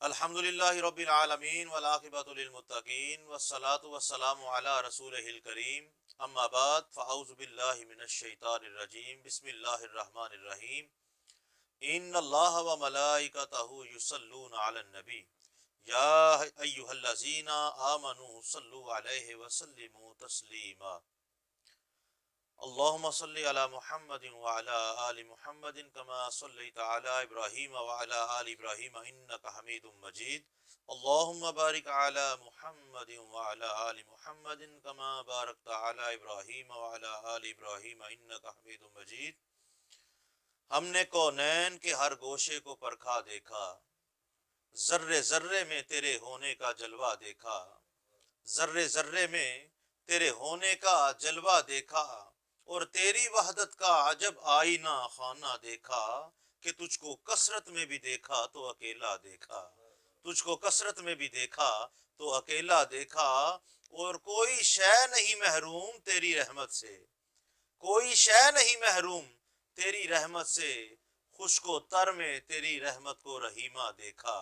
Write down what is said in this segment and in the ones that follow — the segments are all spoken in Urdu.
الحمدللہ رب العالمین والعاقبۃ للمتقین والصلاة والسلام علی رسولہ الکریم اما بعد فاعوذ باللہ من الشیطان الرجیم بسم اللہ الرحمن الرحیم ان اللہ وملائکتہ یصلون علی النبی یا ایہا الذین آمنوا صلوا علیہ وسلموا تسلیما اللہم صلی علی محمد وعلی آل محمد کما صلیت علی ابراہیم وعلی آل ابراہیم انکا حمید مجید اللہم بارک علی محمد وعلی آل محمد کما بارکت علی ابراہیم وعلی آل ابراہیم انکا حمید مجید۔ ہم نے کونین کے ہر گوشے کو پرکھا دیکھا، ذرے ذرے میں تیرے ہونے کا جلوہ دیکھا، ذرے ذرے میں تیرے ہونے کا جلوہ دیکھا، اور تیری وحدت کا عجب آئینہ خانہ دیکھا کہ تجھ کو کثرت میں بھی دیکھا تو اکیلا دیکھا، تجھ کو کثرت میں بھی دیکھا تو اکیلا دیکھا، اور کوئی شے نہیں محروم تیری رحمت سے، کوئی شے نہیں محروم تیری رحمت سے، خشک و تر میں تیری رحمت کو رحیمہ دیکھا،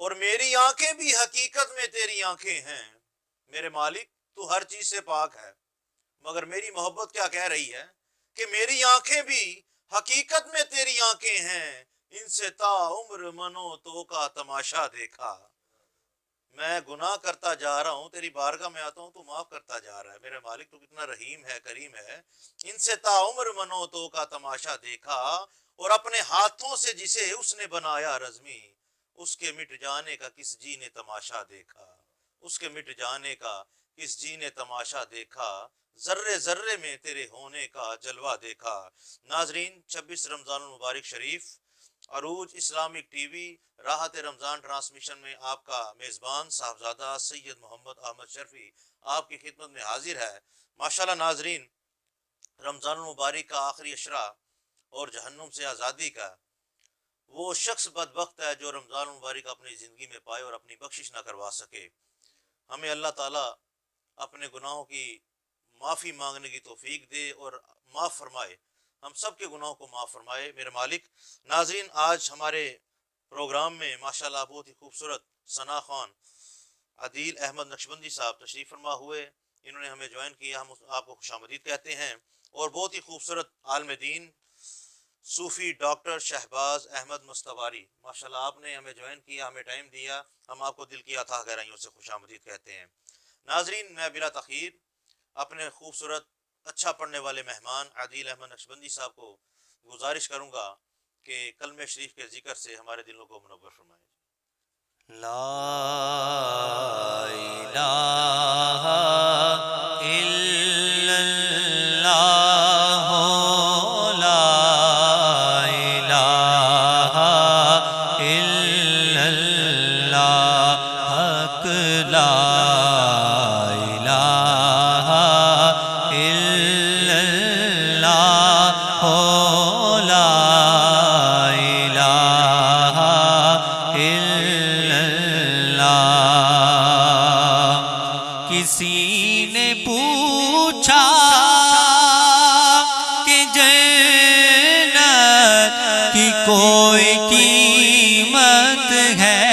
اور میری آنکھیں بھی حقیقت میں تیری آنکھیں ہیں۔ میرے مالک تو ہر چیز سے پاک ہے، مگر میری محبت کیا کہہ رہی ہے کہ میری آنکھیں بھی حقیقت میں تیری آنکھیں ہیں، ان سے تا عمر منو تو کا تماشا دیکھا۔ میں گناہ کرتا جا رہا ہوں، تیری بارگاہ میں آتا ہوں تو معاف کرتا جا رہا ہے۔ میرے مالک تو کتنا رحیم ہے، کریم ہے۔ ان سے تا عمر منو تو کا تماشا دیکھا، اور اپنے ہاتھوں سے جسے اس نے بنایا رزمی، اس کے مٹ جانے کا کس جی نے تماشا دیکھا، اس کے مٹ جانے کا کس جی نے تماشا دیکھا، ذرے ذرے میں تیرے ہونے کا جلوہ دیکھا۔ ناظرین، 26 رمضان المبارک شریف عروج اسلامک ٹی وی راحت رمضان ٹرانسمیشن میں آپ کا میزبان صاحبزادہ سید محمد احمد شرفی آپ کی خدمت میں حاضر ہے۔ ماشاءاللہ ناظرین، رمضان المبارک کا آخری عشرہ اور جہنم سے آزادی کا، وہ شخص بدبخت ہے جو رمضان المبارک اپنی زندگی میں پائے اور اپنی بخشش نہ کروا سکے۔ ہمیں اللہ تعالیٰ اپنے گناہوں کی معافی مانگنے کی توفیق دے اور معاف فرمائے، ہم سب کے گناہوں کو معاف فرمائے میرے مالک۔ ناظرین، آج ہمارے پروگرام میں ماشاءاللہ بہت ہی خوبصورت ثنا خوان عدیل احمد نقشبندی صاحب تشریف فرما ہوئے، انہوں نے ہمیں جوائن کیا، ہم آپ کو خوش آمدید کہتے ہیں۔ اور بہت ہی خوبصورت عالم دین صوفی ڈاکٹر شہباز احمد مستواری، ماشاءاللہ آپ نے ہمیں جوائن کیا، ہمیں ٹائم دیا، ہم آپ کو دل کی اتھاہ گہرائیوں سے خوش آمدید کہتے ہیں۔ ناظرین، میں بلا تاخیر اپنے خوبصورت اچھا پڑھنے والے مہمان عدیل احمد نقشبندی صاحب کو گزارش کروں گا کہ کلمہ شریف کے ذکر سے ہمارے دلوں کو منور فرمائیں۔ لا الہ الا اللہ، لا الہ الا اللہ، حق لا الہ الا اللہ، لا الہ الا اللہ۔ کسی نے پوچھا کہ جنت کی کوئی قیمت ہے،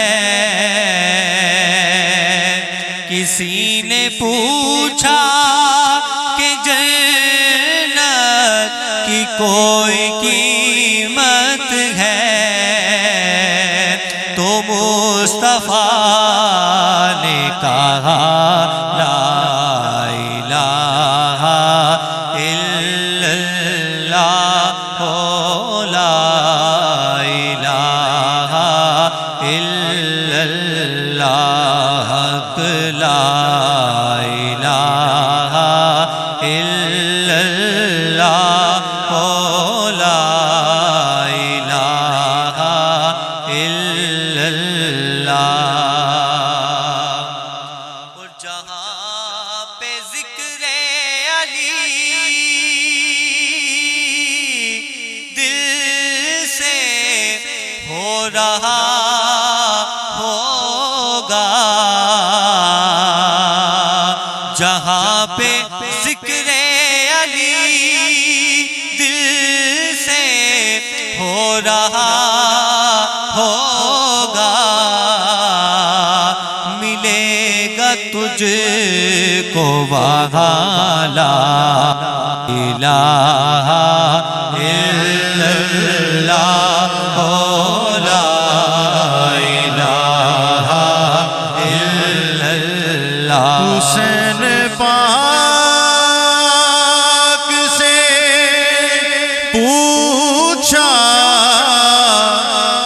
کسی نے پوچھا کہ جنت کی کوئی قیمت ہے، تو مصطفیٰ نے کہا لا الہ الا اللہ، لا الہ الا اللہ، حق لا الہ الا اللہ، لا الہ الا اللہ۔ اور جہاں پہ ذکر علی دل سے ہو رہا ہوگا، جہاں پہ ذکر علی دل سے ہو رہا ہوگا، تجھ کو وہاں لا الہ الا اللہ لا الہ الا اللہ حسین پاک سے پوچھا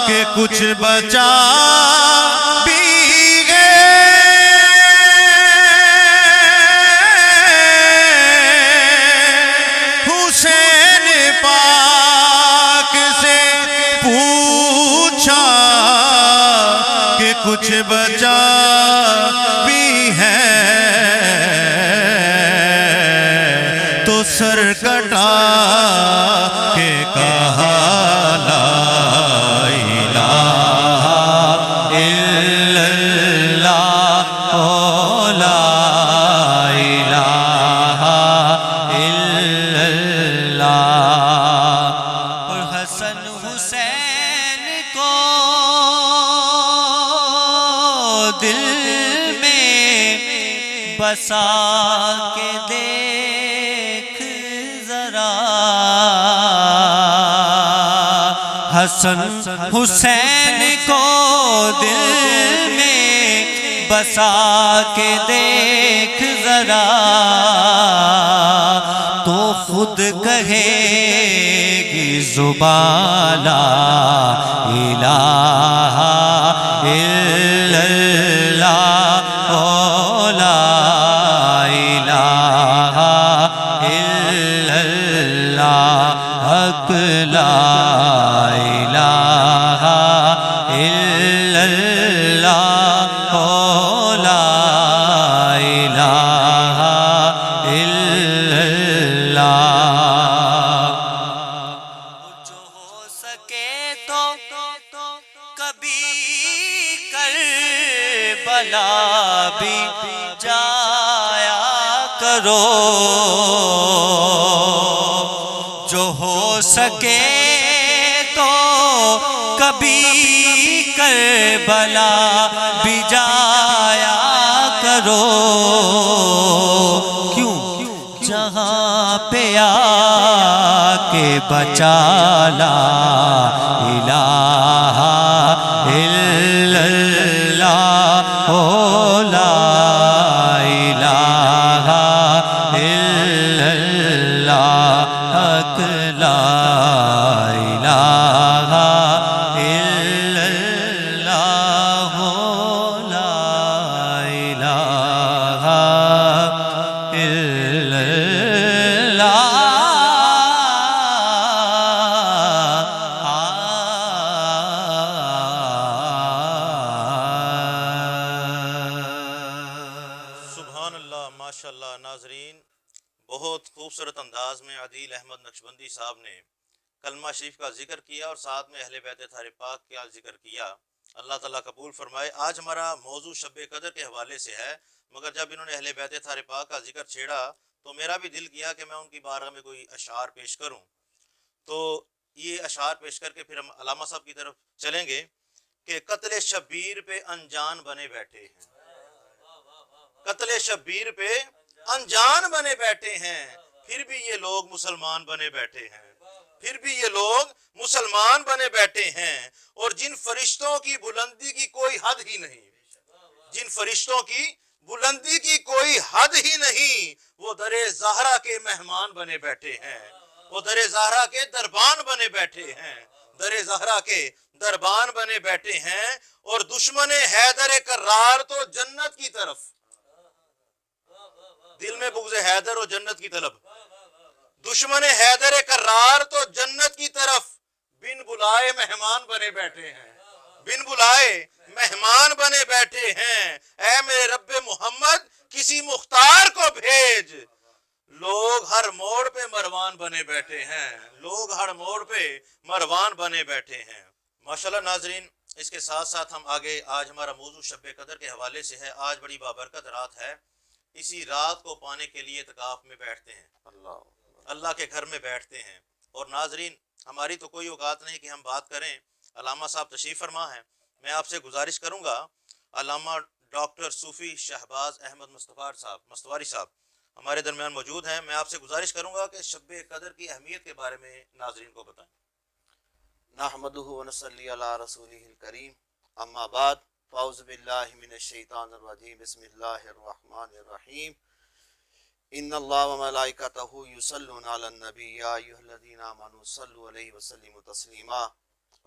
کہ کچھ بچا بھی حسین پاک سے پوچھا کہ کچھ بچا بھی ہے تو سر کٹا کے کہا لا الہ الا اللہ لا الہ الا اللہ اور حسن حسین کو دل میں بسا کے دیکھ ذرا حسن حسین کو دل میں بسا کے دیکھ ذرا تو خود کہے گی زبان لا الہ الا اللہ لا الہ الا اللہ حق لا الہ الا اللہ لا الہ الا اللہ جو ہو سکے تو کبھی کربلا بھی جایا کرو جو ہو سکے تو کبھی کربلا بھی جایا کرو کیوں جہاں پہ آ کے بچا لا الہ الا اللہ لا الہ الا اللہ حق لا الہ الا اللہ لا الہ الا سبحان اللہ، ماشاء اللہ۔ ناظرین، بہت خوبصورت انداز میں عدیل احمد نقشبندی صاحب نے کلمہ شریف کا ذکر کیا اور ساتھ میں اہل بیت طاہر پاک کا ذکر کیا۔ اللہ تعالیٰ قبول فرمائے۔ آج ہمارا موضوع شب قدر کے حوالے سے ہے، مگر جب انہوں نے اہل بیت طاہر پاک کا ذکر چھیڑا تو میرا بھی دل کیا کہ میں ان کی بارگاہ میں کوئی اشعار پیش کروں۔ تو یہ اشعار پیش کر کے پھر ہم علامہ صاحب کی طرف چلیں گے کہ قتل شبیر پہ انجان بنے بیٹھے ہیں، قتل شبیر پہ انجان بنے بیٹھے ہیں، پھر بھی یہ لوگ مسلمان بنے بیٹھے ہیں، پھر بھی یہ لوگ مسلمان بنے بیٹھے ہیں۔ اور جن فرشتوں کی بلندی کی کوئی حد ہی نہیں، جن فرشتوں کی بلندی کی کوئی حد ہی نہیں، وہ در زہرا کے مہمان بنے بیٹھے ہیں، وہ در زہرا کے دربان بنے بیٹھے ہیں، در زہرا کے دربان بنے بیٹھے ہیں۔ اور دشمن حیدر کرار تو جنت کی طرف، دل میں بغض حیدر اور جنت کی طلب، دشمن حیدر کرار تو جنت کی طرف بن بلائے مہمان بنے بیٹھے ہیں، بن بلائے مہمان بنے بیٹھے ہیں۔ اے میرے رب محمد کسی مختار کو بھیج، لوگ ہر موڑ پہ مروان بنے بیٹھے ہیں، لوگ ہر موڑ پہ مروان بنے بیٹھے ہیں۔ ماشاءاللہ ناظرین، اس کے ساتھ ساتھ ہم آگے، آج ہمارا موضوع شب قدر کے حوالے سے ہے۔ آج بڑی بابرکت رات ہے، اسی رات کو پانے کے لیے اعتکاف میں بیٹھتے ہیں، اللہ کے گھر میں بیٹھتے ہیں۔ اور ناظرین، ہماری تو کوئی اوقات نہیں کہ ہم بات کریں، علامہ صاحب تشریف فرما ہیں۔ میں آپ سے گزارش کروں گا، علامہ ڈاکٹر صوفی شہباز احمد مستواری صاحب ہمارے درمیان موجود ہیں. میں آپ سے گزارش کروں گا کہ شب قدر کی اہمیت کے بارے میں ناظرین کو بتائیں. نحمدہ ونصلی علی رسولہ الکریم، اما بعد، فاعوذ باللہ من الشیطان الرجیم، بسم اللہ الرحمن الرحیم. ان اللہ وملائکتہ یصلون علی النبی یا ایھا الذین آمنوا صلوا علیہ وسلموا تسلیما.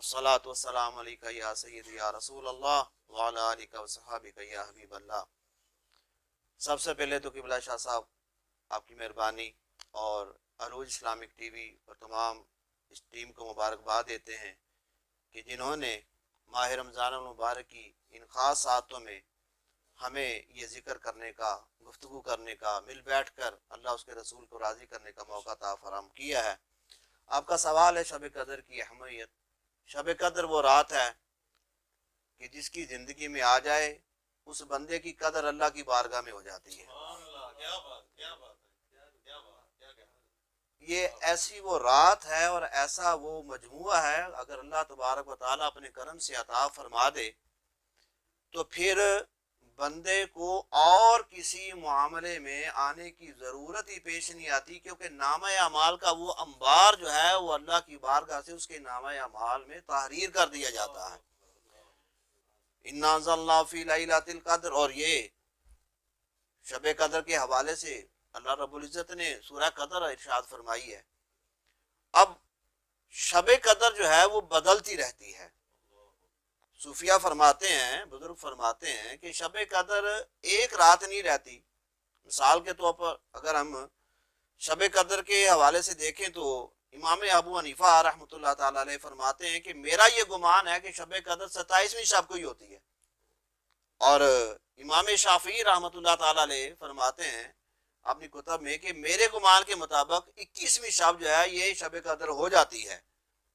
والصلاة والسلام علیکہ یا سیدی یا رسول اللہ وعلی آلک وصحابک یا حبیب اللہ. سب سے پہلے تو قبلہ شاہ صاحب آپ کی مہربانی اور عروج اسلامک ٹی وی اور تمام اس ٹیم کو مبارکباد دیتے ہیں کہ جنہوں نے ماہ رمضان المبارک کی ان خاص ساعتوں میں ہمیں یہ ذکر کرنے کا، گفتگو کرنے کا، مل بیٹھ کر اللہ اس کے رسول کو راضی کرنے کا موقع عطا فراہم کیا ہے. آپ کا سوال ہے شب قدر کی اہمیت. شب قدر وہ رات ہے کہ جس کی زندگی میں آ جائے اس بندے کی قدر اللہ کی بارگاہ میں ہو جاتی ہے. یہ ایسی وہ رات ہے اور ایسا وہ مجموعہ ہے، اگر اللہ تبارک و تعالیٰ اپنے کرم سے عطا فرما دے تو پھر بندے کو اور کسی معاملے میں آنے کی ضرورت ہی پیش نہیں آتی، کیونکہ نامہ اعمال کا وہ انبار جو ہے وہ اللہ کی بارگاہ سے اس کے نامہ اعمال میں تحریر کر دیا جاتا ہے. اِنَّا أَنزَلْنَاهُ فِي لَيْلَةِ الْقَدْرِ، اور یہ شب قدر کے حوالے سے اللہ رب العزت نے سورہ قدر ارشاد فرمائی ہے. اب شب قدر جو ہے وہ بدلتی رہتی ہے. صوفیہ فرماتے ہیں، بزرگ فرماتے ہیں کہ شب قدر ایک رات نہیں رہتی. مثال کے طور پر اگر ہم شب قدر کے حوالے سے دیکھیں تو امام ابو حنیفہ رحمۃ اللہ تعالیٰ علیہ فرماتے ہیں کہ میرا یہ گمان ہے کہ شب قدر 27ویں شب کو ہی ہوتی ہے، اور امام شافعی رحمۃ اللہ تعالیٰ علیہ فرماتے ہیں اپنی کتب میں کہ میرے گمان کے مطابق 21ویں شب جو ہے یہ شب قدر ہو جاتی ہے.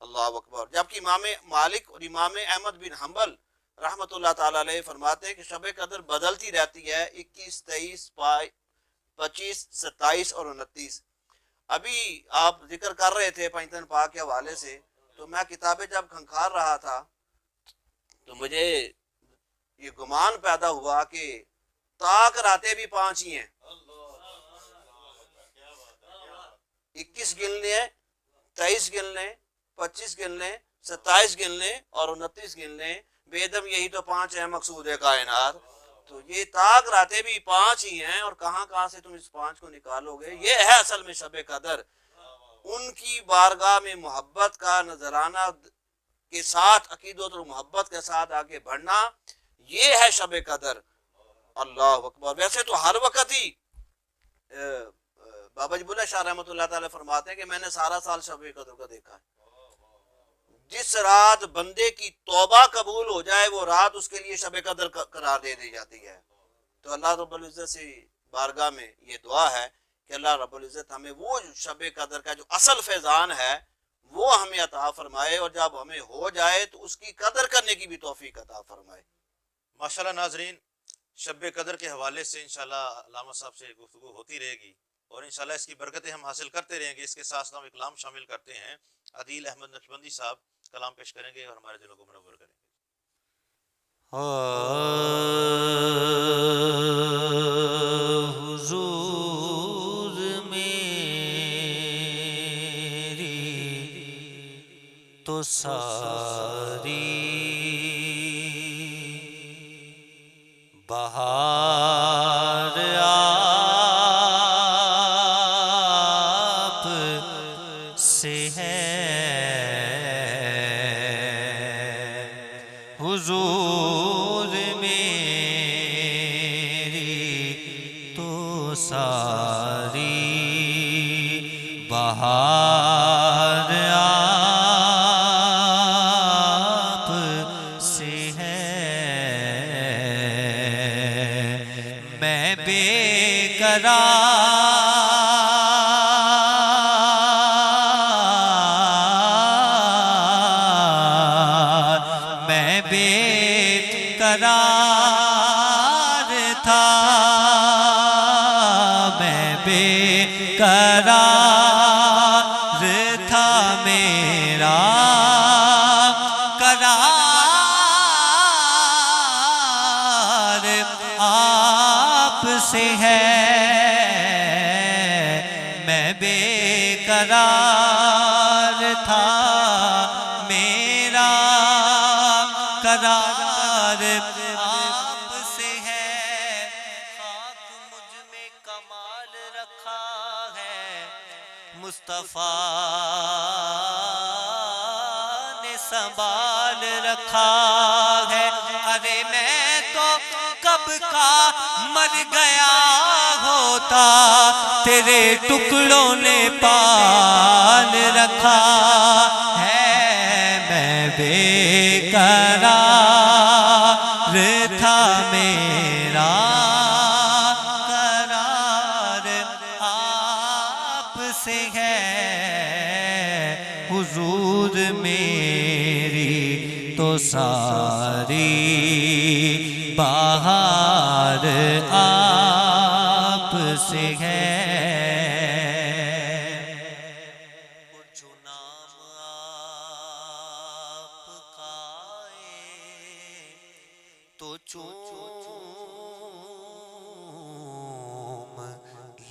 اللہ اکبر. جبکہ امام مالک اور امام احمد بن حنبل رحمۃ اللہ تعالیٰ علیہ فرماتے ہیں کہ شب قدر بدلتی رہتی ہے، 21، 23، 25، 27 اور 29. ابھی آپ ذکر کر رہے تھے پنجتن پاک کے حوالے سے، تو میں کتابیں جب کھنکھار رہا تھا تو مجھے یہ گمان پیدا ہوا کہ طاق راتیں بھی 5 ہی ہیں. 21 گن لیں، 23 گن لیں، 25 گن لیں، 27 گن لیں اور 29 گن لیں، بیدم یہی تو 5 ہیں مقصود کائنات. تو یہ طاق راتیں بھی 5 ہی ہیں، اور کہاں کہاں سے تم اس 5 کو نکالو گے. یہ ہے اصل میں شب قدر. ان کی بارگاہ میں محبت کا نذرانہ کے ساتھ، عقیدت اور محبت کے ساتھ آگے بڑھنا، یہ ہے شب قدر. اللہ اکبر. ویسے تو ہر وقت ہی بابا جی بلے شاہ رحمۃ اللہ تعالیٰ فرماتے ہیں کہ میں نے سارا سال شب قدر کو دیکھا ہے. جس رات بندے کی توبہ قبول ہو جائے وہ رات اس کے لیے شب قدر قرار دے دی جاتی ہے. تو اللہ رب العزت سے بارگاہ میں یہ دعا ہے کہ اللہ رب العزت ہمیں وہ شب قدر کا جو اصل فیضان ہے وہ ہمیں عطا فرمائے، اور جب ہمیں ہو جائے تو اس کی قدر کرنے کی بھی توفیق عطا فرمائے. ماشاءاللہ ناظرین، شب قدر کے حوالے سے انشاءاللہ علامہ صاحب سے گفتگو ہوتی رہے گی اور انشاءاللہ اس کی برکتیں ہم حاصل کرتے رہیں گے. اس کے ساتھ ہم کلام شامل کرتے ہیں. عدیل احمد نقشبندی صاحب کلام پیش کریں گے اور ہمارے دلوں کو منور کریں گے. حضور میری تو ساری بہار آپ سے ہے. حضور میری تو ساری بہار آپ سے ہے. میں بے قرار، میں بے قرار تھا، میں بے قرار تھا، میرا قرار سے ہے میں بے قرار تھا میرا قرار آپ سے ہے خاک مجھ میں کمال رکھا ہے مصطفیٰ نے سنبھال رکھا ہے ارے میں تو کب کا مر گیا ہوتا تیرے ٹکڑوں نے پال رکھا ہے میں بے قرار تھا میرا قرار آپ سے ہے حضور میری تو ساری بہار آپ سے ہے جو نام آپ کا تو چوم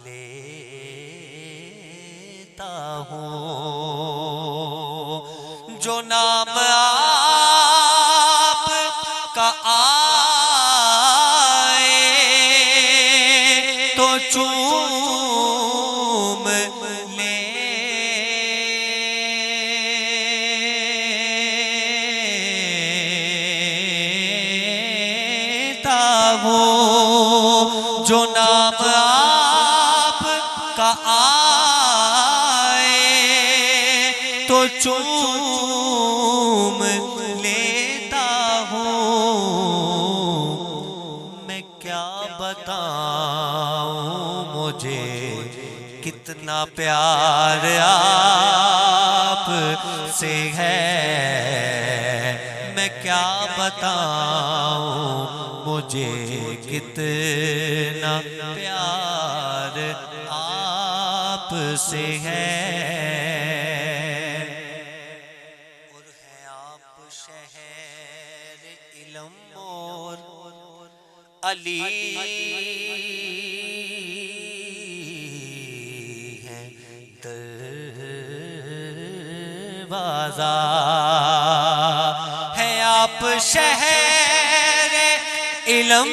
لیتا ہوں جو نام آپ کا آئے تو چوم لیتا ہوں جو نام آپ کا آئے تو چوم لیتا ہوں میں کیا بتاؤں مجھے کتنا پیار آپ سے ہے میں کیا بتاؤں مجھے کتنا پیار آپ سے ہے اور ہے آپ شہر علم اور علی ہے دروازہ ہے آپ شہر علم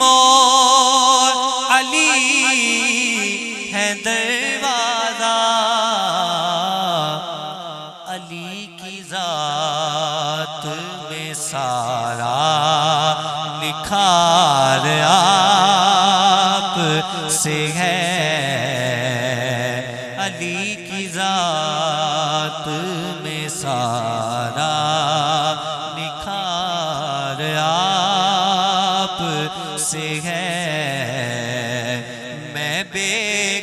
اور علی ہے دروازہ علی کی ذات میں سارا نکھار آپ سے ہے علی کی ذات میں سارا نکھار آپ سے ہے میں بے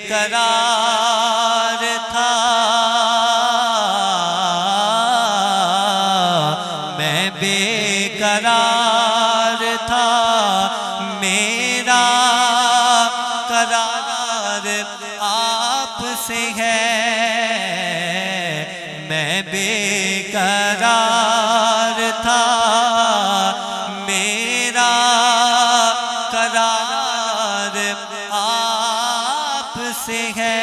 قرار تھا میں بے قرار تھا میرا قرار آپ سے ہے میں بے قرار تھا میرا قرار آپ سے ہے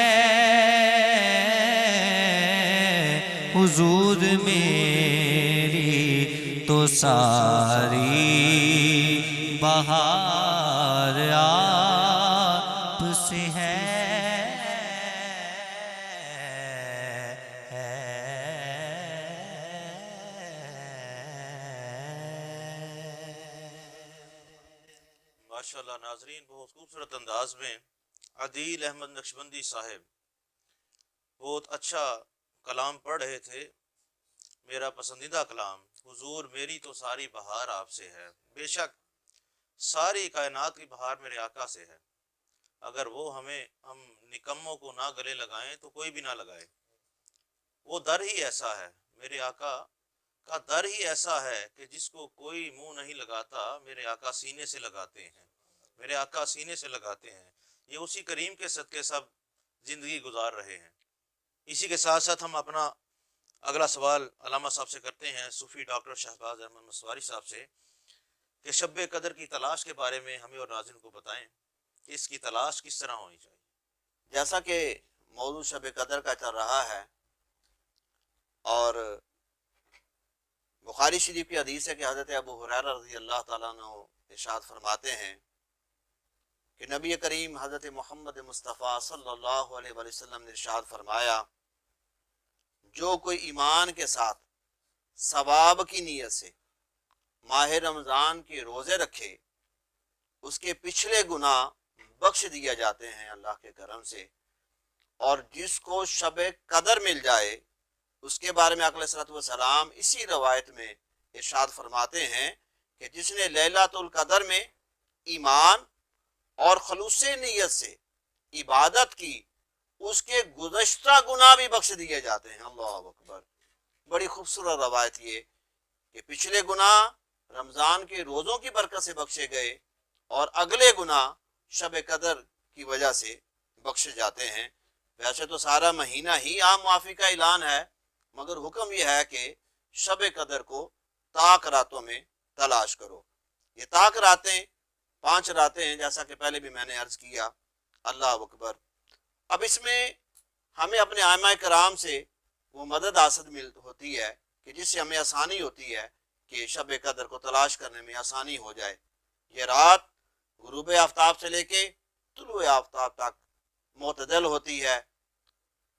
حضور میری تو ساری بہار آپ سے ہے ماشاءاللہ ناظرین، بہت خوبصورت انداز میں عدیل احمد نقشبندی صاحب بہت اچھا کلام پڑھ رہے تھے. میرا پسندیدہ کلام حضور میری تو ساری بہار آپ سے ہے. بے شک ساری کائنات کی بہار میرے آقا سے ہے. اگر وہ ہم نکموں کو نہ گلے لگائیں تو کوئی بھی نہ لگائے. وہ در ہی ایسا ہے، میرے آقا کا در ہی ایسا ہے کہ جس کو کوئی منہ نہیں لگاتا، میرے آقا سینے سے لگاتے ہیں. میرے آقا سینے سے لگاتے ہیں. یہ اسی کریم کے صدقے سب زندگی گزار رہے ہیں. اسی کے ساتھ ساتھ ہم اپنا اگلا سوال علامہ صاحب سے کرتے ہیں، صوفی ڈاکٹر شہباز احمد مسواری صاحب سے، کہ شب قدر کی تلاش کے بارے میں ہمیں اور ناظرین کو بتائیں کہ اس کی تلاش کس طرح ہونی چاہیے؟ جیسا کہ موضوع شب قدر کا چل رہا ہے، اور بخاری شریف کی حدیث ہے کہ حضرت ابو ہریرہ رضی اللہ تعالیٰ عنہ ارشاد فرماتے ہیں کہ نبی کریم حضرت محمد مصطفیٰ صلی اللہ علیہ وآلہ وسلم نے ارشاد فرمایا، جو کوئی ایمان کے ساتھ ثواب کی نیت سے ماہ رمضان کے روزے رکھے، اس کے پچھلے گناہ بخش دیے جاتے ہیں اللہ کے کرم سے، اور جس کو شب قدر مل جائے اس کے بارے میں علیہ الصلوۃ والسلام اسی روایت میں ارشاد فرماتے ہیں کہ جس نے لیلۃ القدر میں ایمان اور خلوص نیت سے عبادت کی، اس کے گزشتہ گناہ بھی بخش دیے جاتے ہیں۔ اللہ اکبر، بڑی خوبصورت روایت یہ کہ پچھلے گناہ رمضان کے روزوں کی برکت سے بخشے گئے اور اگلے گناہ شب قدر کی وجہ سے بخشے جاتے ہیں۔ ویسے تو سارا مہینہ ہی عام معافی کا اعلان ہے، مگر حکم یہ ہے کہ شب قدر کو طاق راتوں میں تلاش کرو۔ یہ طاق راتیں 5 راتیں ہیں، جیسا کہ پہلے بھی میں نے عرض کیا۔ اللہ اکبر۔ اب اس میں ہمیں اپنے ائمہ کرام سے وہ مدد حاصل ہوتی ہے کہ جس سے ہمیں آسانی ہوتی ہے کہ شب قدر کو تلاش کرنے میں آسانی ہو جائے۔ یہ رات غروب آفتاب سے لے کے طلوع آفتاب تک معتدل ہوتی ہے،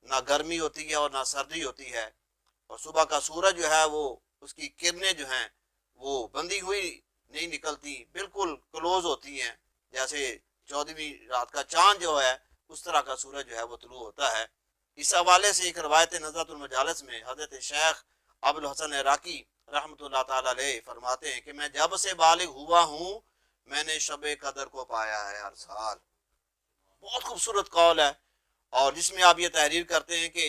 نہ گرمی ہوتی ہے اور نہ سردی ہوتی ہے، اور صبح کا سورج جو ہے وہ اس کی کرنیں جو ہیں وہ بندی ہوئی نہیں نکلتی، بالکل کلوز ہوتی ہیں، جیسے 14ویں رات کا چاند جو ہے اس طرح کا سورج جو ہے وہ طلوع ہوتا ہے۔ اس حوالے سے ایک روایت نزلۃ المجالس میں حضرت شیخ ابوالحسن عراقی رحمۃ اللہ تعالی علیہ فرماتے ہیں کہ میں جب سے بالغ ہوا ہوں میں نے شب قدر کو پایا ہے ہر سال۔ بہت خوبصورت قول ہے، اور جس میں آپ یہ تحریر کرتے ہیں کہ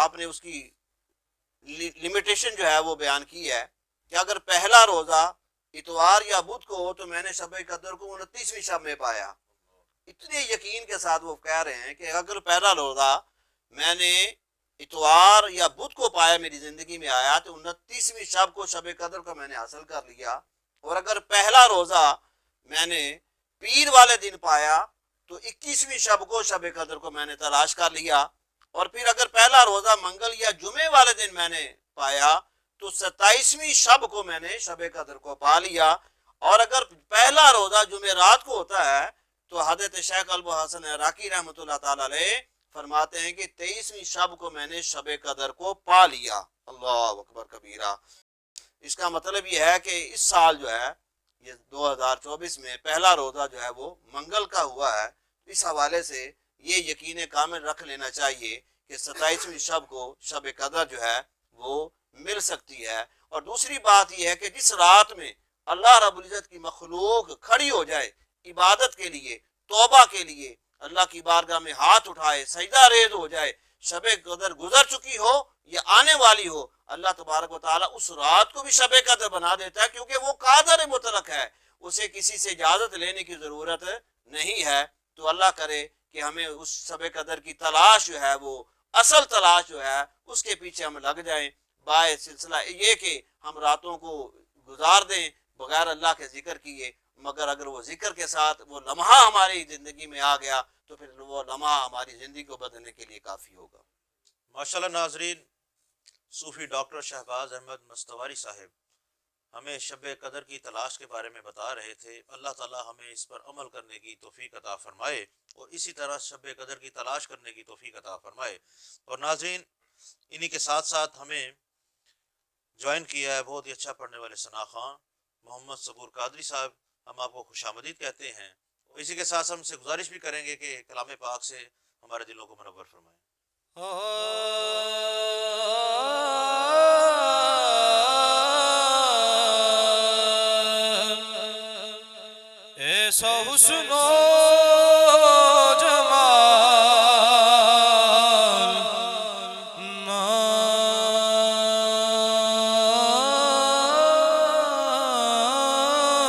آپ نے اس کی لمیٹیشن جو ہے وہ بیان کی ہے کہ اگر پہلا روزہ اتوار یا بدھ کو ہو تو میں نے شب قدر کو 29ویں شب میں پایا۔ اتنے یقین کے ساتھ وہ کہہ رہے ہیں کہ اگر پہلا روزہ میں نے اتوار یا بدھ کو پایا، میری زندگی میں آیا، تو 29ویں شب کو شب قدر کو میں نے حاصل کر لیا، اور اگر پہلا روزہ میں نے پیر والے دن پایا تو 21ویں شب کو شب قدر کو میں نے تلاش کر لیا، اور پھر اگر پہلا روزہ منگل یا جمعے والے دن میں نے پایا تو 27ویں شب کو میں نے شب قدر کو پا لیا، اور اگر پہلا روزہ جمعرات کو ہوتا ہے تو حضرت شیخ ابوالحسن عراقی رحمۃ اللہ تعالی علیہ فرماتے ہیں کہ 23ویں شب کو میں نے شب قدر کو پا لیا۔ اللہ اکبر کبیرہ۔ اس کا مطلب یہ ہے کہ اس سال جو ہے یہ 2024 میں پہلا روزہ جو ہے وہ منگل کا ہوا ہے۔ اس حوالے سے یہ یقین کامل رکھ لینا چاہیے کہ 27ویں شب کو شب قدر جو ہے وہ مل سکتی ہے۔ اور دوسری بات یہ ہے کہ جس رات میں اللہ رب العزت کی مخلوق کھڑی ہو جائے عبادت کے لیے، توبہ کے لیے، اللہ کی بارگاہ میں ہاتھ اٹھائے، سجدہ ریز ہو جائے، شب قدر گزر چکی ہو یا آنے والی ہو، اللہ تبارک و تعالیٰ اس رات کو بھی شب قدر بنا دیتا ہے، کیونکہ وہ قادر مطلق ہے، اسے کسی سے اجازت لینے کی ضرورت نہیں ہے۔ تو اللہ کرے کہ ہمیں اس شب قدر کی تلاش جو ہے وہ اصل تلاش جو ہے اس کے پیچھے ہم لگ جائیں، باعث سلسلہ یہ کہ ہم راتوں کو گزار دیں بغیر اللہ کے ذکر کیے، مگر اگر وہ ذکر کے ساتھ وہ لمحہ ہماری زندگی میں آ گیا تو پھر وہ لمحہ ہماری زندگی کو بدلنے کے لیے کافی ہوگا۔ ماشاءاللہ ناظرین، صوفی ڈاکٹر شہباز احمد مستواری صاحب ہمیں شب قدر کی تلاش کے بارے میں بتا رہے تھے۔ اللہ تعالی ہمیں اس پر عمل کرنے کی توفیق عطا فرمائے اور اسی طرح شب قدر کی تلاش کرنے کی توفیق عطا فرمائے۔ اور ناظرین، انہی کے ساتھ ساتھ ہمیں جوائن کیا ہے بہت ہی اچھا پڑھنے والے ثنا خان محمد صبور قادری صاحب، ہم آپ کو خوش آمدید کہتے ہیں۔ اسی کے ساتھ ہم سے گزارش بھی کریں گے کہ کلام پاک سے ہمارے دلوں کو منور فرمائیں۔ ایسا حسن و جمال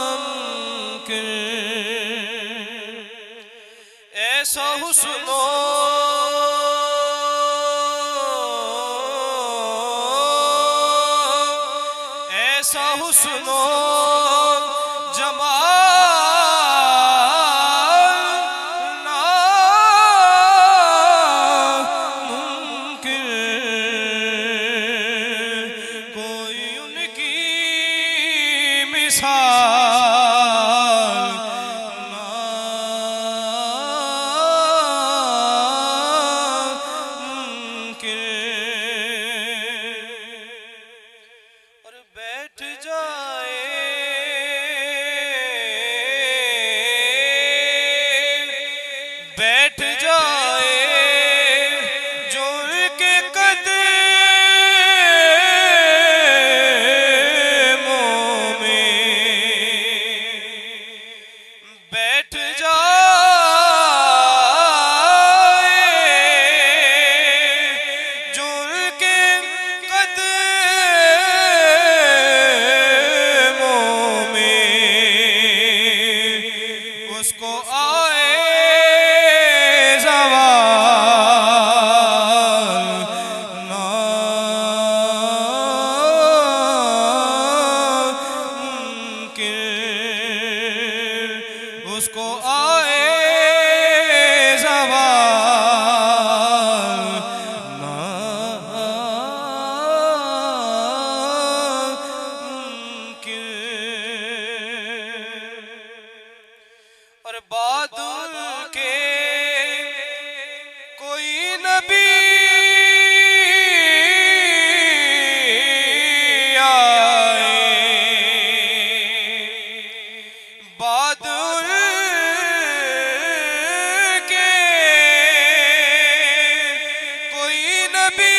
ناممکن، ایسا حسن و ایسا حسن و مثال ناممکن اور بیٹھ جائے بیٹھ جائے جو ان کے قدموں میں بیٹھ جائے جو ان کے قدموں میں اس کو آئے اس کو آئے زوال ناممکن اور بعد ان کے کوئی نبی بعد ان کے کوئی نبی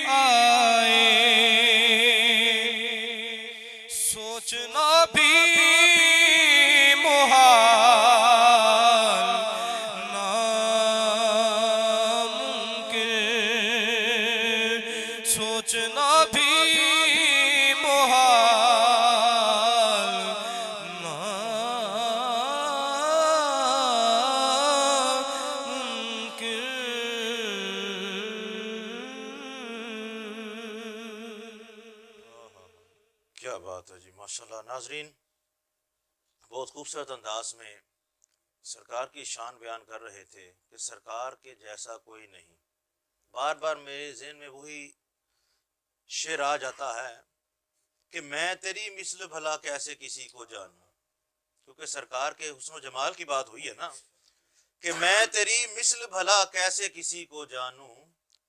آئے سوچنا بھی محال ناممکن سوچنا بھی محال ناممکن کیا بات ہے جی، ماشاءاللہ۔ ناظرین، بہت خوبصورت انداز میں سرکار کی شان بیان کر رہے تھے کہ سرکار کے جیسا کوئی نہیں۔ بار بار میرے ذہن میں وہی شعر آ جاتا ہے کہ میں تیری مثل بھلا کیسے کسی کو جانوں، کیونکہ سرکار کے حسن و جمال کی بات ہوئی ہے نا، کہ میں تیری مثل بھلا کیسے کسی کو جانوں،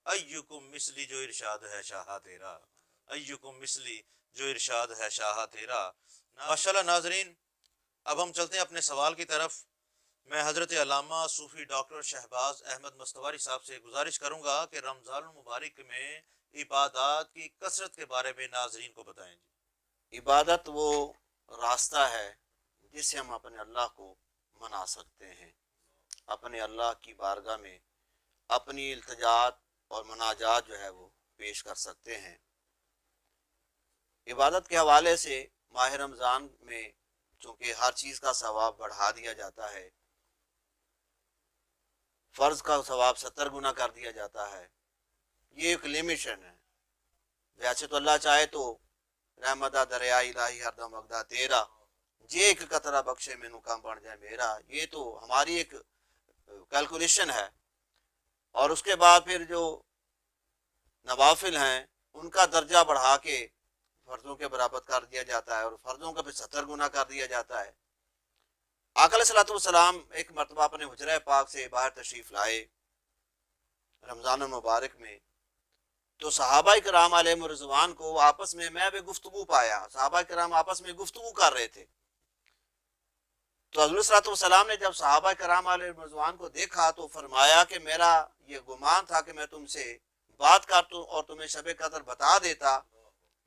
ایکم مثلی جو ارشاد ہے شاہ تیرا، ایکم مثلی جو ارشاد ہے شاہ تیرا۔ ماشاءاللہ ناظرین، اب ہم چلتے ہیں اپنے سوال کی طرف۔ میں حضرت علامہ صوفی ڈاکٹر شہباز احمد مستواری صاحب سے گزارش کروں گا کہ رمضان المبارک میں عبادات کی کثرت کے بارے میں ناظرین کو بتائیں جی۔ عبادت وہ راستہ ہے جس سے ہم اپنے اللہ کو منا سکتے ہیں، اپنے اللہ کی بارگاہ میں اپنی التجاعت اور مناجات جو ہے وہ پیش کر سکتے ہیں۔ عبادت کے حوالے سے ماہ رمضان میں چونکہ ہر چیز کا ثواب بڑھا دیا جاتا ہے، فرض کا ثواب 70 گنا کر دیا جاتا ہے، یہ ایک لمیشن ہے۔ ویسے تو اللہ چاہے تو رحمتہ دریا الہی ہر دم وگدا تیرا، جے ایک قطرہ بخشے میں نو کام بڑھ جائے میرا، یہ تو ہماری ایک کیلکولیشن ہے۔ اور اس کے بعد پھر جو نوافل ہیں ان کا درجہ بڑھا کے فرضوں کے برابر کر دیا جاتا ہے، اور فرضوں کا پھر 70 گنا کر دیا جاتا ہے۔ آقا علیہ الصلوۃ والسلام ایک مرتبہ اپنے حجرہ پاک سے باہر تشریف لائے رمضان المبارک میں، تو صحابہ کرام علیہ رضوان کو آپس میں بھی گفتگو پایا، صحابہ کرام آپس میں گفتگو کر رہے تھے۔ تو حضور صلی اللہ علیہ وسلم نے جب صحابہ کرام علیہ رضوان کو دیکھا تو فرمایا کہ میرا یہ گمان تھا کہ میں تم سے بات کرتا اور تمہیں شب قدر بتا دیتا،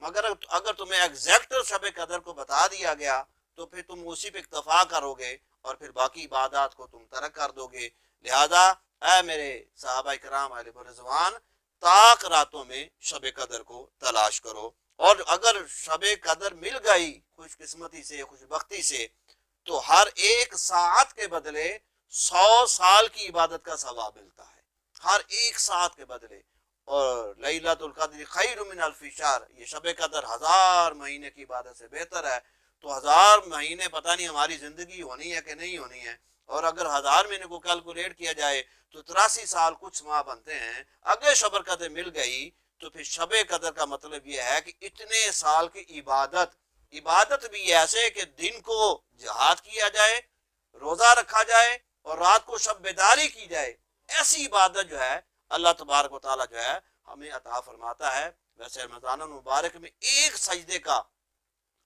مگر اگر تمہیں ایگزیکٹ شب قدر کو بتا دیا گیا تو پھر تم اسی پہ اکتفا کرو گے اور پھر باقی عبادات کو تم ترک کر دو گے۔ لہذا اے میرے صحابہ کرام علیہ رضوان، طاق راتوں میں شب قدر کو تلاش کرو، اور اگر شب قدر مل گئی خوش قسمتی سے، خوش بختی سے، تو ہر ایک ساعت کے بدلے 100 سال کی عبادت کا ثواب ملتا ہے، ہر ایک ساعت کے بدلے۔ اور لیلۃ القدر خیر من الف شہر، یہ شب قدر 1000 مہینے کی عبادت سے بہتر ہے۔ تو 1000 مہینے پتہ نہیں ہماری زندگی ہونی ہے کہ نہیں ہونی ہے، اور اگر 1000 مہینے کو کیلکولیٹ کیا جائے تو 83 سال کچھ ماہ بنتے ہیں۔ اگر شب قدر مل گئی تو پھر شب قدر کا مطلب یہ ہے کہ اتنے سال کی عبادت بھی ایسے کہ دن کو جہاد کیا جائے، روزہ رکھا جائے اور رات کو شب بیداری کی جائے، ایسی عبادت جو ہے اللہ تبارک و تعالیٰ جو ہے ہمیں عطا فرماتا ہے۔ ویسے رمضان المبارک میں ایک سجدے کا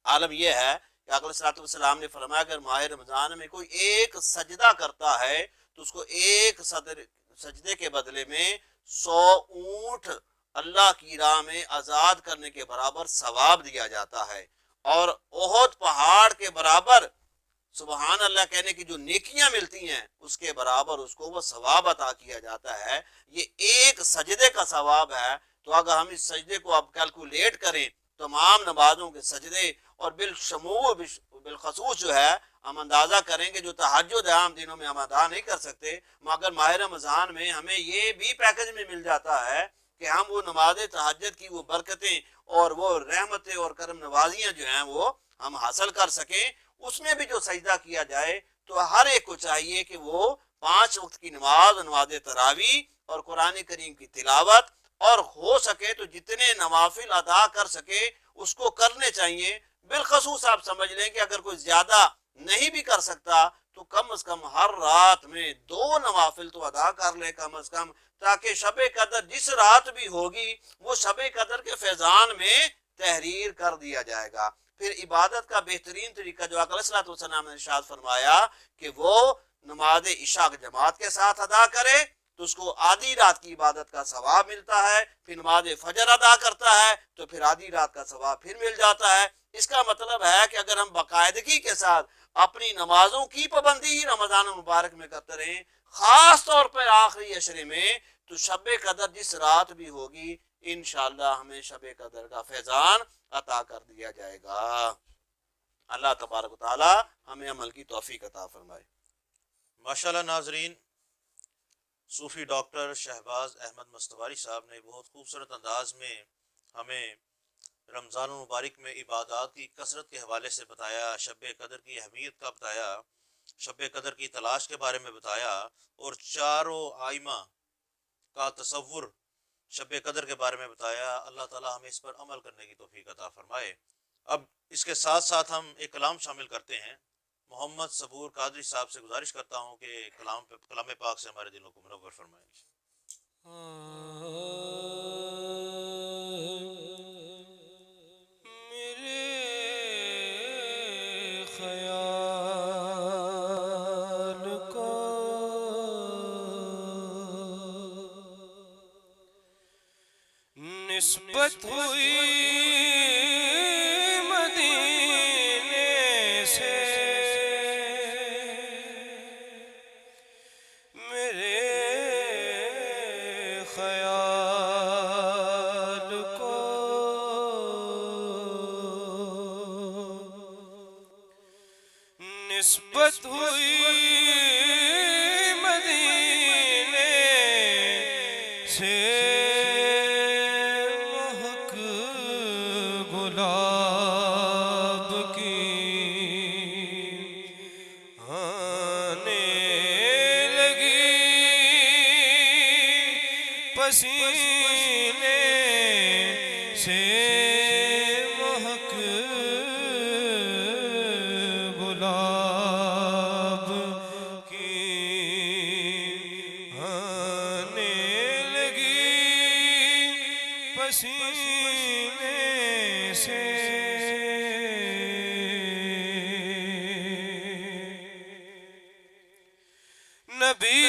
عالم یہ ہے کہ آقا علیہ الصلوۃ والسلام نے فرمایا اگر ماہ رمضان میں کوئی ایک سجدہ کرتا ہے تو اس کو ایک سجدے کے بدلے میں 100 اونٹ اللہ کی راہ میں آزاد کرنے کے برابر ثواب دیا جاتا ہے، اور احد پہاڑ کے برابر سبحان اللہ کہنے کی جو نیکیاں ملتی ہیں اس کے برابر اس کو وہ ثواب عطا کیا جاتا ہے۔ یہ ایک سجدے کا ثواب ہے۔ تو اگر ہم اس سجدے کو اب کیلکولیٹ کریں تمام نمازوں کے سجدے اور بالخصوص جو ہے ہم اندازہ کریں گے جو تہجد عام دنوں میں ہم ادا نہیں کر سکتے، مگر ماہ رمضان میں ہمیں یہ بھی پیکج میں مل جاتا ہے کہ ہم وہ نماز تہجد کی وہ برکتیں اور وہ رحمتیں اور کرم نوازیاں جو ہیں وہ ہم حاصل کر سکیں۔ اس میں بھی جو سجدہ کیا جائے تو ہر ایک کو چاہیے کہ وہ 5 وقت کی نماز تراویح اور قرآن کریم کی تلاوت اور ہو سکے تو جتنے نوافل ادا کر سکے اس کو کرنے چاہیے۔ بالخصوص آپ سمجھ لیں کہ اگر کوئی زیادہ نہیں بھی کر سکتا تو کم از کم ہر رات میں 2 نوافل تو ادا کر لے کم از کم، تاکہ شب قدر جس رات بھی ہوگی وہ شب قدر کے فیضان میں تحریر کر دیا جائے گا۔ پھر عبادت کا بہترین طریقہ جو آقا علیہ الصلوۃ والسلام نے ارشاد فرمایا کہ وہ نماز عشاء جماعت کے ساتھ ادا کرے تو اس کو آدھی رات کی عبادت کا ثواب ملتا ہے، پھر نماز فجر ادا کرتا ہے تو پھر آدھی رات کا ثواب پھر مل جاتا ہے۔ اس کا مطلب ہے کہ اگر ہم باقاعدگی کے ساتھ اپنی نمازوں کی پابندی ہی رمضان مبارک میں کرتے رہیں، خاص طور پر آخری عشرے میں، تو شب قدر جس رات بھی ہوگی انشاءاللہ ہمیں شب قدر کا فیضان عطا کر دیا جائے گا۔ اللہ تبارک و تعالی ہمیں عمل کی توفیق عطا فرمائے۔ ماشاءاللہ ناظرین، صوفی ڈاکٹر شہباز احمد مستواری صاحب نے بہت خوبصورت انداز میں ہمیں رمضان المبارک میں عبادات کی کثرت کے حوالے سے بتایا، شب قدر کی اہمیت کا بتایا، شب قدر کی تلاش کے بارے میں بتایا، اور چاروں آئمہ کا تصور شب قدر کے بارے میں بتایا۔ اللہ تعالی ہمیں اس پر عمل کرنے کی توفیق عطا فرمائے۔ اب اس کے ساتھ ساتھ ہم ایک کلام شامل کرتے ہیں۔ محمد صبور قادری صاحب سے گزارش کرتا ہوں کہ کلام پاک سے ہمارے دلوں کو منور فرمائیں۔ نسبت ہوئی مدینے سے میرے خیال کو، نسبت ہوئی مدینے سے پسینے سے مہک گلاب کی آنے لگی، پسینے سے نبی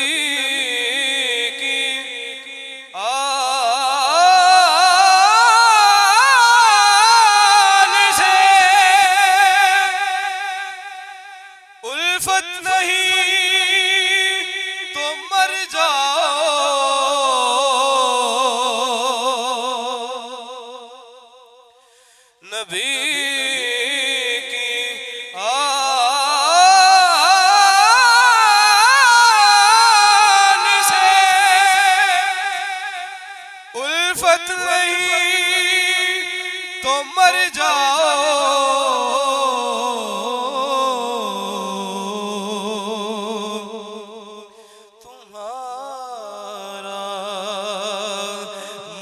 تمہارا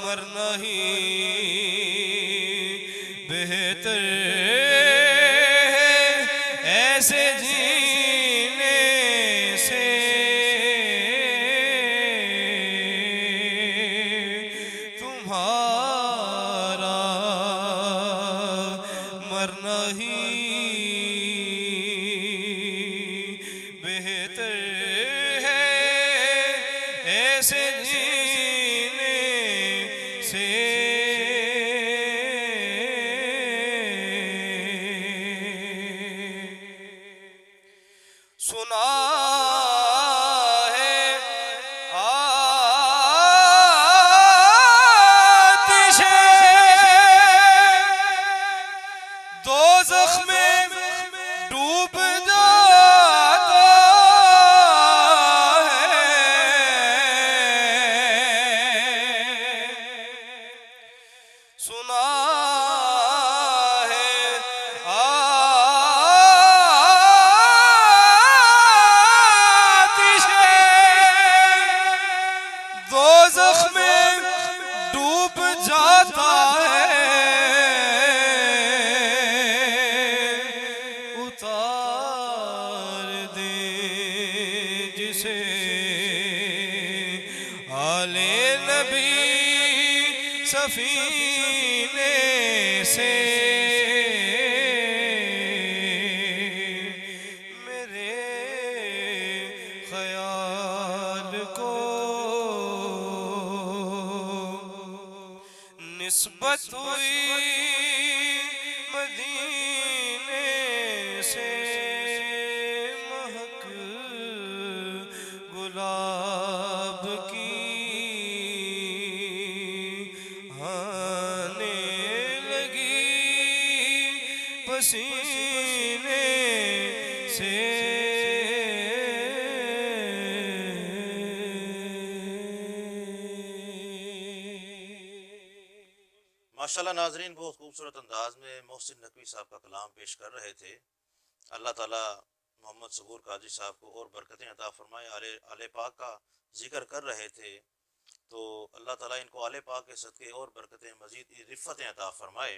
مرنا ہی بہتر ہے ایسے جینے سے تمہارا مرنا ہی بہتر ہے ایسے جینے سے سنا ہے آتش دوزخ میں ڈوب جاتا ہے سنا ہے دوزخ میں ڈوب جاتا ہے اتار دے جسے آل نبی سفینے سے میرے خیال کو نسبت ہوئی مدینے سے مہک گلاب کی آنے لگی پسینے سے ماشاءاللہ ناظرین، بہت خوبصورت انداز میں محسن نقوی صاحب کا کلام پیش کر رہے تھے۔ اللہ تعالیٰ محمد صبور قادری صاحب کو اور برکتیں عطا فرمائے۔ آل پاک کا ذکر کر رہے تھے تو اللہ تعالیٰ ان کو آل پاک کے صدقے اور برکتیں مزید رفتیں عطا فرمائے۔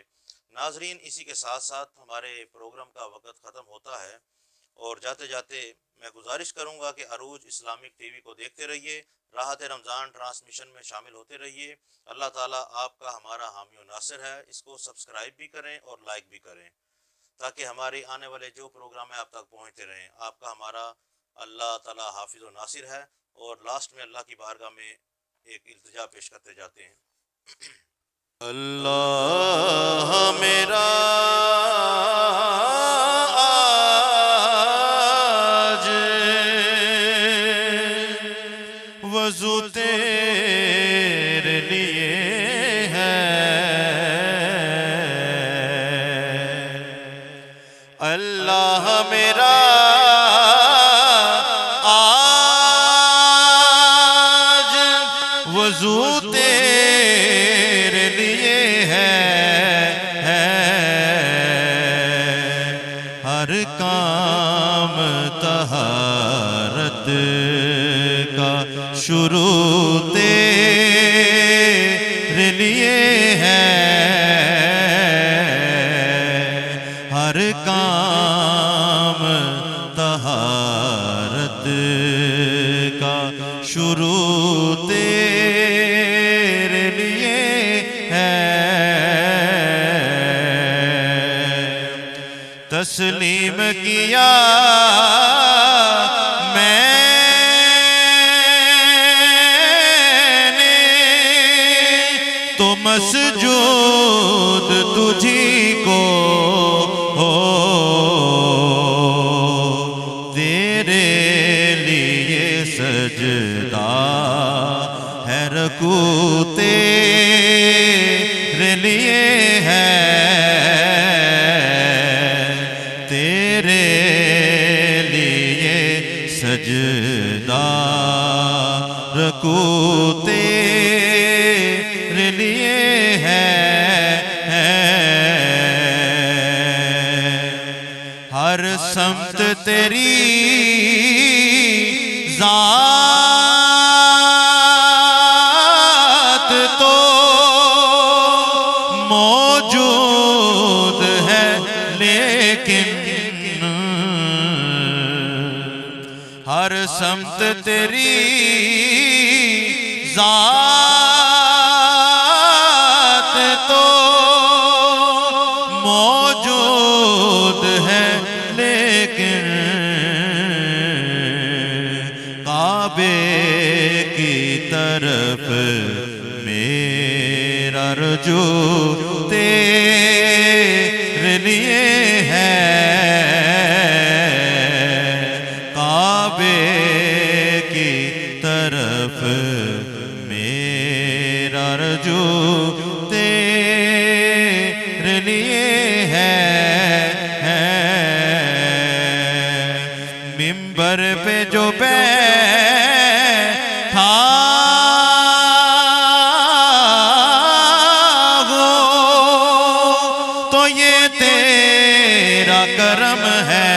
ناظرین، اسی کے ساتھ ساتھ ہمارے پروگرام کا وقت ختم ہوتا ہے، اور جاتے جاتے میں گزارش کروں گا کہ عروج اسلامک ٹی وی کو دیکھتے رہیے، راحت رمضان ٹرانسمیشن میں شامل ہوتے رہیے۔ اللہ تعالیٰ آپ کا ہمارا حامی و ناصر ہے۔ اس کو سبسکرائب بھی کریں اور لائک بھی کریں تاکہ ہمارے آنے والے جو پروگرام ہیں آپ تک پہنچتے رہیں۔ آپ کا ہمارا اللہ تعالیٰ حافظ و ناصر ہے۔ اور لاسٹ میں اللہ کی بارگاہ میں ایک التجا پیش کرتے جاتے ہیں۔ اللہ میرا آج وضو تیرے لیے ہے، اللہ میرا آج وضو تیرے لیے ہے، ہر کام طہارت کا شروع تیرے لیے ہے، ہر کام طہارت کا شروع تیرے لیے ہے، تسلیم کیا میں نے تو مسجود تجھی کو ہو، تیرے لیے سجدہ ہے، رکوع تیرے لیے ہے، تیرے لیے سجدہ رکوع تیرے لیے ہے، ہر سمت تیری ذات تو موجود لیکن ہر سمت تیری ذات تو موجود ہے، لیکن کعبے کی طرف میرا رجوع تیرے لیے ہے، کعبے کی طرف میرا رجوع تیرے لیے ہے۔ منبر پہ جو بیٹھا ہو تو یہ تیرا کرم ہے،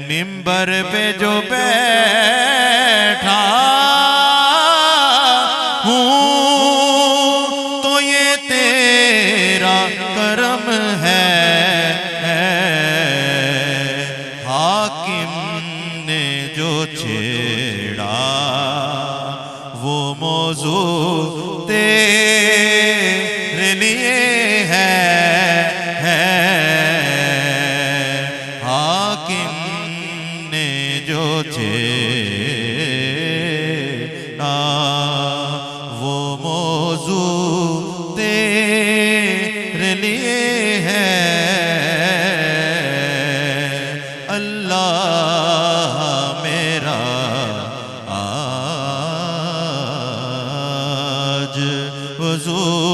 منبر پہ جو بیٹھا ہوں تو یہ تیرا کرم ہے، حاکم نے جو چھیڑا وہ موضوع تیرے لیے ہے، حاکم نے جو چھیڑا وہ موضوع تیرے لیے ہے۔ اللہ میرا آج حضور